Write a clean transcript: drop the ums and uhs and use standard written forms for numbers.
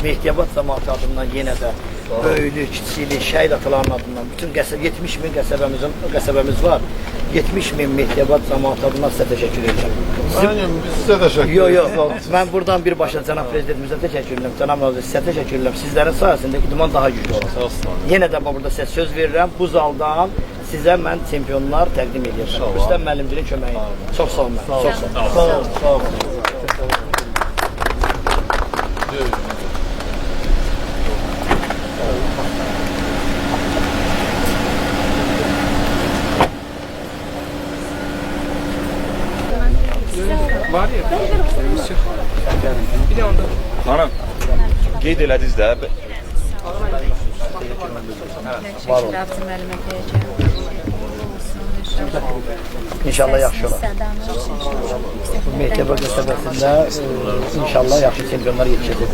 Mehdiyabad cəmaatı adından yenə də böyüklük, kiçiklik, şəhid ataların adından bütün 70 min qəsəbəmiz var. 70 min Mehdiyabad cəmaatı adından sizə təşəkkür edirəm. Aynen, biz sizə təşəkkür Yox, mən buradan birbaşa cənab prezidentimizə təşəkkür edirəm, cənab nazir sizə təşəkkür edirəm. Sizlərin sayəsində idman daha güclü olacaq. Yenə də burada sizə söz verirəm, bu zaldan sizə mən çempionlar təqdim edirəm. Rüstəm müəllimcinin köməyi. Çox sağ olun. Çox sağ olun. Sağ olun. Var ya, servis yok. Bir de onda. Hanım, qeyd elədiniz də. Var olun. İnşallah yaxşı olar. Mehdiyabad qəsəbəsində inşallah yaxşı çempionlar yetişəcək.